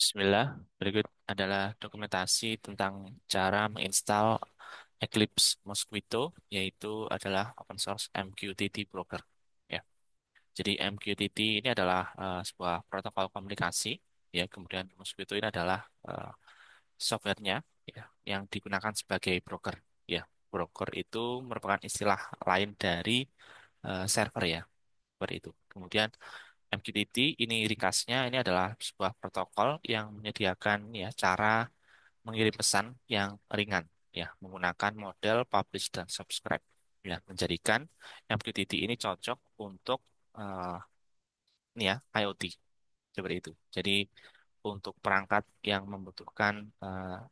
Bismillah, berikut adalah dokumentasi tentang cara menginstal Eclipse Mosquito, yaitu adalah open source MQTT broker. Ya, jadi MQTT ini adalah sebuah protokol komunikasi, ya. Kemudian Mosquito ini adalah softwarenya, ya, yang digunakan sebagai broker. Ya, broker itu merupakan istilah lain dari server, ya, seperti itu. Kemudian MQTT ini ringkasnya ini adalah sebuah protokol yang menyediakan ya cara mengirim pesan yang ringan ya menggunakan model publish dan subscribe ya menjadikan MQTT ini cocok untuk eh, ini ya IoT seperti itu. Jadi untuk perangkat yang membutuhkan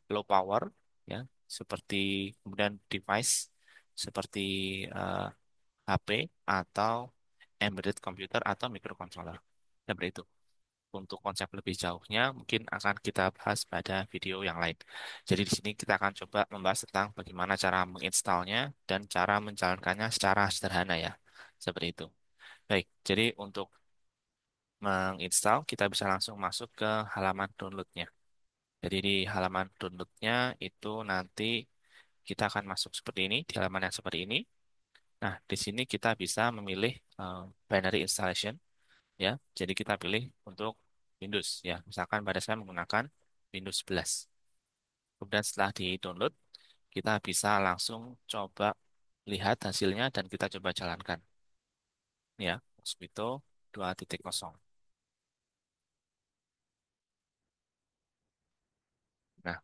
low power ya seperti kemudian device seperti eh, HP atau embedded computer atau microcontroller seperti itu. Untuk konsep lebih jauhnya mungkin akan kita bahas pada video yang lain. Jadi di sini kita akan coba membahas tentang bagaimana cara menginstalnya dan cara menjalankannya secara sederhana ya. Seperti itu. Baik, jadi untuk menginstal kita bisa langsung masuk ke halaman downloadnya. Jadi di halaman downloadnya itu nanti kita akan masuk seperti ini, di halaman yang seperti ini. Nah, di sini kita bisa memilih binary installation ya. Jadi kita pilih untuk Windows ya. Misalkan pada saya menggunakan Windows 11. Kemudian setelah di-download, kita bisa langsung coba lihat hasilnya dan kita coba jalankan ya. Mosquito 2.0. Nah,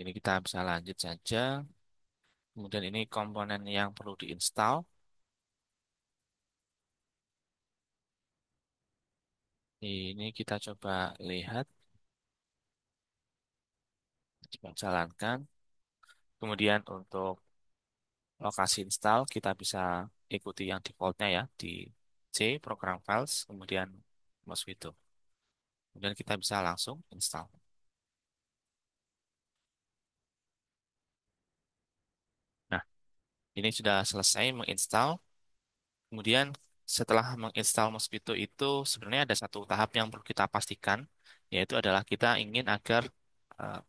ini kita bisa lanjut saja. Kemudian ini komponen yang perlu diinstal. Ini kita coba lihat, coba jalankan. Kemudian untuk lokasi install kita bisa ikuti yang defaultnya ya di C program files kemudian Mosquito. Kemudian kita bisa langsung install. Nah, ini sudah selesai menginstal. Kemudian setelah menginstal Mosquito itu sebenarnya ada satu tahap yang perlu kita pastikan, yaitu adalah kita ingin agar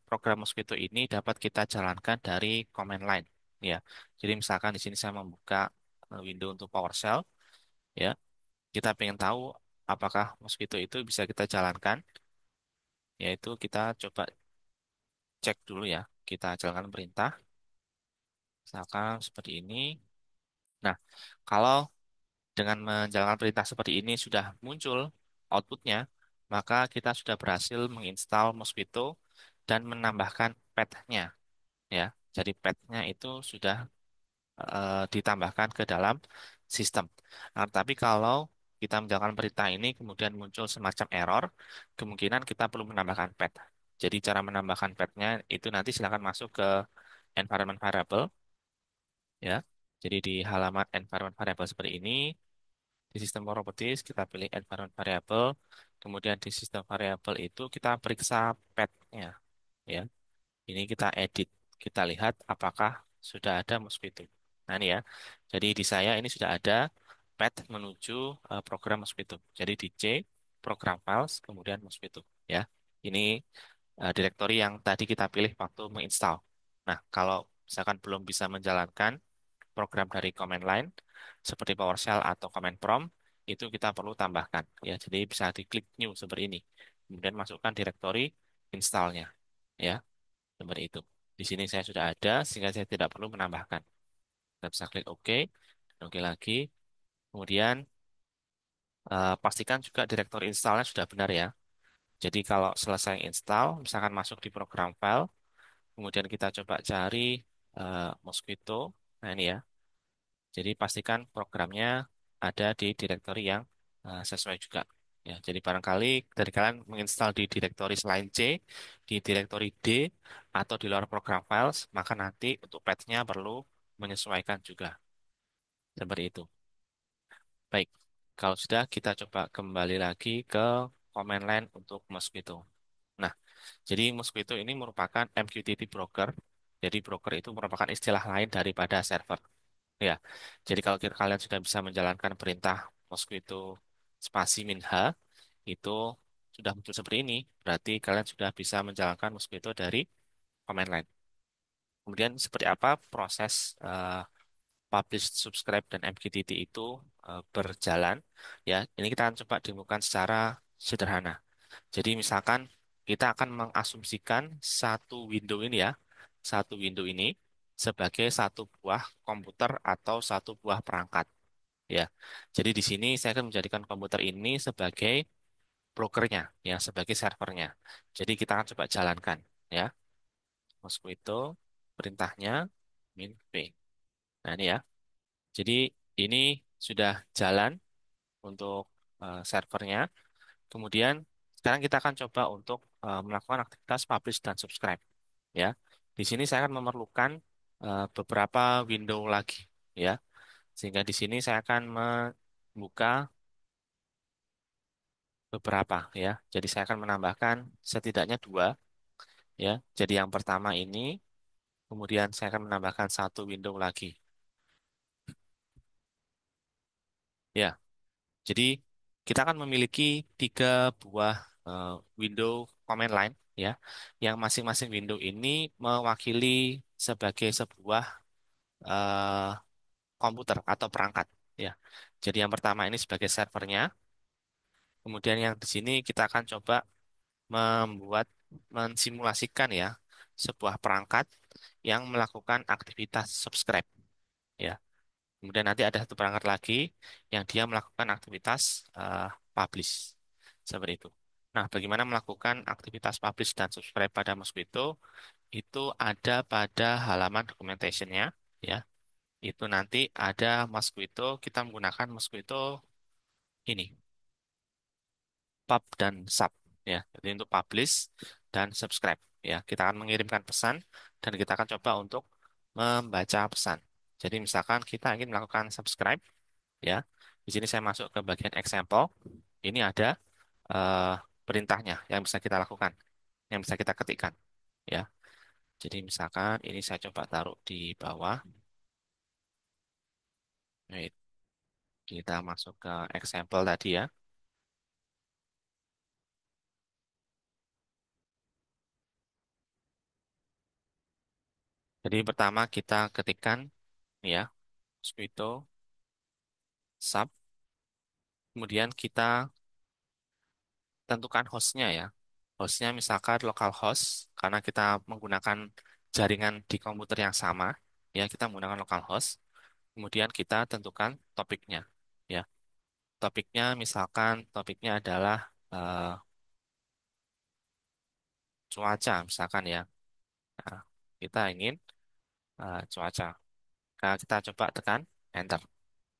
program Mosquito ini dapat kita jalankan dari command line. Ya, jadi misalkan di sini saya membuka window untuk PowerShell, ya, kita ingin tahu apakah Mosquito itu bisa kita jalankan, yaitu kita coba cek dulu ya, kita jalankan perintah, misalkan seperti ini. Nah, kalau dengan menjalankan perintah seperti ini sudah muncul outputnya, maka kita sudah berhasil menginstal Mosquito dan menambahkan path-nya ya. Jadi path-nya itu sudah ditambahkan ke dalam sistem. Nah, tapi kalau kita menjalankan perintah ini kemudian muncul semacam error, kemungkinan kita perlu menambahkan path. Jadi cara menambahkan path-nya itu nanti silakan masuk ke environment variable ya. Jadi di halaman environment variable seperti ini, di sistem properties kita pilih environment variable, kemudian di sistem variable itu kita periksa path-nya ya. Ini kita edit, kita lihat apakah sudah ada Mosquito. Nah ini ya, jadi di saya ini sudah ada path menuju program Mosquito. Jadi di C, program files, kemudian Mosquito. Ya, ini direktori yang tadi kita pilih waktu menginstal. Nah, kalau misalkan belum bisa menjalankan program dari command line seperti PowerShell atau command prompt, itu kita perlu tambahkan. Ya, jadi bisa diklik new seperti ini. Kemudian masukkan direktori installnya. Ya. Seperti itu. Di sini saya sudah ada, sehingga saya tidak perlu menambahkan. Kita bisa klik OK, dan OK lagi. Kemudian pastikan juga direktori installnya sudah benar ya. Jadi kalau selesai install, misalkan masuk di program file, kemudian kita coba cari Mosquito. Nah ini ya. Jadi pastikan programnya ada di direktori yang sesuai juga. Ya, jadi barangkali dari kalian menginstal di direktori selain C, di direktori D, atau di luar program files, maka nanti untuk path-nya perlu menyesuaikan juga. Seperti itu. Baik, kalau sudah kita coba kembali lagi ke command line untuk Mosquito. Nah, jadi Mosquito ini merupakan MQTT broker. Jadi broker itu merupakan istilah lain daripada server. Ya, jadi kalau kalian sudah bisa menjalankan perintah Mosquito spasi minha, itu sudah muncul seperti ini, berarti kalian sudah bisa menjalankan Mosquito dari command line. Kemudian seperti apa proses publish, subscribe, dan MQTT itu berjalan? Ya, ini kita akan coba demokan secara sederhana. Jadi misalkan kita akan mengasumsikan satu window ini ya, satu window ini sebagai satu buah komputer atau satu buah perangkat. Ya, jadi di sini saya akan menjadikan komputer ini sebagai brokernya, ya, sebagai servernya. Jadi kita akan coba jalankan, ya. Mosquito perintahnya min p. Nah ini ya. Jadi ini sudah jalan untuk servernya. Kemudian sekarang kita akan coba untuk melakukan aktivitas publish dan subscribe, ya. Di sini saya akan memerlukan beberapa window lagi, ya. Sehingga di sini saya akan membuka beberapa, ya. Jadi saya akan menambahkan setidaknya dua, ya. Jadi yang pertama ini, kemudian saya akan menambahkan satu window lagi, ya. Jadi kita akan memiliki tiga buah eh, window command line, ya, yang masing-masing window ini mewakili sebagai sebuah eh, komputer atau perangkat, ya. Jadi yang pertama ini sebagai servernya, kemudian yang di sini kita akan coba membuat mensimulasikan ya sebuah perangkat yang melakukan aktivitas subscribe, ya. Kemudian nanti ada satu perangkat lagi yang dia melakukan aktivitas publish. Seperti itu. Nah, bagaimana melakukan aktivitas publish dan subscribe pada Mosquito? Itu ada pada halaman documentation-nya, ya. Itu nanti ada Mosquito, kita menggunakan Mosquito ini, pub dan sub, ya. Jadi untuk publish dan subscribe, ya. Kita akan mengirimkan pesan dan kita akan coba untuk membaca pesan. Jadi misalkan kita ingin melakukan subscribe, ya. Di sini saya masuk ke bagian example. Ini ada eh, perintahnya yang bisa kita lakukan, yang bisa kita ketikkan, ya. Jadi misalkan ini saya coba taruh di bawah. Wait, kita masuk ke example tadi ya. Jadi pertama kita ketikkan ya mosquito sub, kemudian kita tentukan hostnya ya. Hostnya misalkan localhost karena kita menggunakan jaringan di komputer yang sama, ya kita menggunakan localhost. Kemudian kita tentukan topiknya, ya. Topiknya misalkan topiknya adalah eh, cuaca misalkan ya. Nah, kita ingin cuaca. Nah, kita coba tekan enter.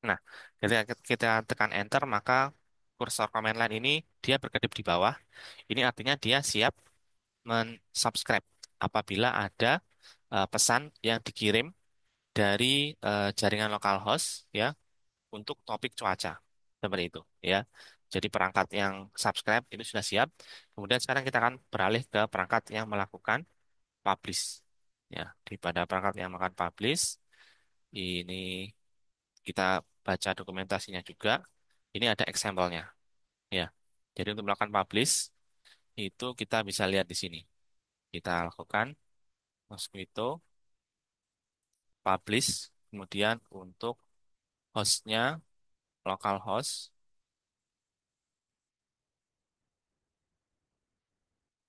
Nah, ketika kita tekan enter maka kursor command line ini dia berkedip di bawah. Ini artinya dia siap men-subscribe apabila ada pesan yang dikirim dari jaringan localhost ya untuk topik cuaca. Seperti itu ya. Jadi perangkat yang subscribe itu sudah siap. Kemudian sekarang kita akan beralih ke perangkat yang melakukan publish. Ya, di pada perangkat yang melakukan publish ini kita baca dokumentasinya juga. Ini ada example-nya. Ya. Jadi untuk melakukan publish itu kita bisa lihat di sini. Kita lakukan mosquito publish, kemudian untuk hostnya localhost,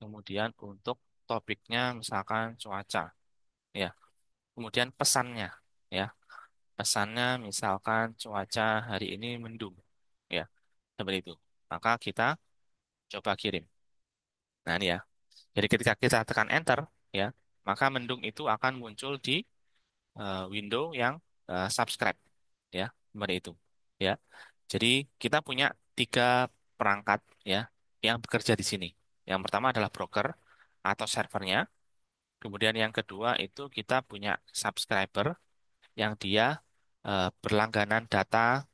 kemudian untuk topiknya misalkan cuaca. Ya. Kemudian pesannya, ya. Pesannya misalkan cuaca hari ini mendung. Ya, seperti itu. Maka kita coba kirim. Nah, ini ya. Jadi ketika kita tekan enter, ya, maka mendung itu akan muncul di window yang subscribe, ya, seperti itu. Ya. Jadi kita punya tiga perangkat, ya, yang bekerja di sini. Yang pertama adalah broker atau servernya. Kemudian yang kedua itu kita punya subscriber yang dia berlangganan data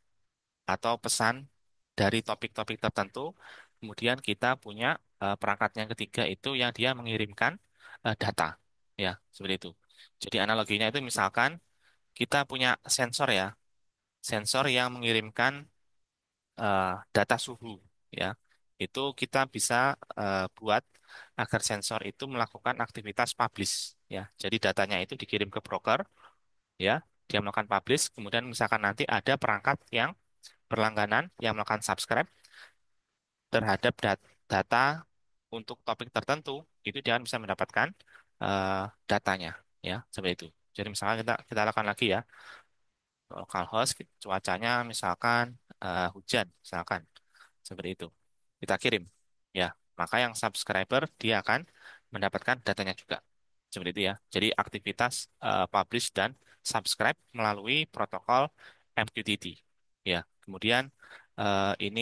atau pesan dari topik-topik tertentu. Kemudian kita punya perangkat yang ketiga itu yang dia mengirimkan data. Ya, seperti itu. Jadi analoginya itu misalkan kita punya sensor ya, sensor yang mengirimkan data suhu ya. itu kita bisa buat agar sensor itu melakukan aktivitas publish ya. Jadi datanya itu dikirim ke broker ya, dia melakukan publish, kemudian misalkan nanti ada perangkat yang berlangganan yang melakukan subscribe terhadap data untuk topik tertentu, itu dia akan bisa mendapatkan eh, datanya ya, seperti itu. Jadi misalkan kita lakukan lagi ya, localhost cuacanya misalkan hujan misalkan seperti itu. Kita kirim ya. Maka yang subscriber dia akan mendapatkan datanya juga. Seperti itu ya. Jadi aktivitas publish dan subscribe melalui protokol MQTT. Ya. Kemudian ini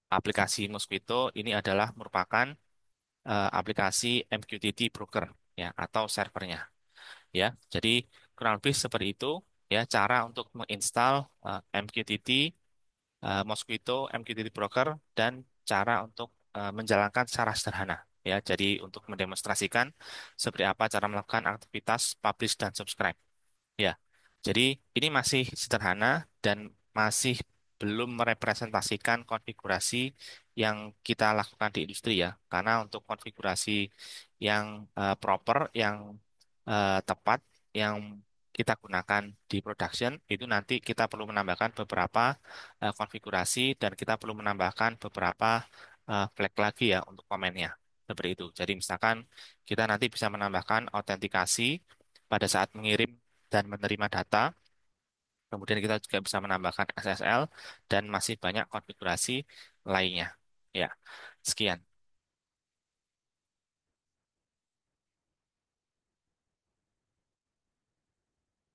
aplikasi Mosquito ini adalah merupakan aplikasi MQTT broker ya atau servernya ya. Jadi kurang lebih seperti itu ya cara untuk menginstal MQTT Mosquito MQTT Broker dan cara untuk menjalankan secara sederhana ya. Jadi untuk mendemonstrasikan seperti apa cara melakukan aktivitas publish dan subscribe. Ya, jadi ini masih sederhana dan masih belum merepresentasikan konfigurasi yang kita lakukan di industri ya. Karena untuk konfigurasi yang proper, yang tepat, yang kita gunakan di production itu nanti kita perlu menambahkan beberapa konfigurasi dan kita perlu menambahkan beberapa flag lagi ya untuk komennya. Seperti itu. Jadi misalkan kita nanti bisa menambahkan autentikasi pada saat mengirim dan menerima data. Kemudian kita juga bisa menambahkan SSL dan masih banyak konfigurasi lainnya. Ya, sekian.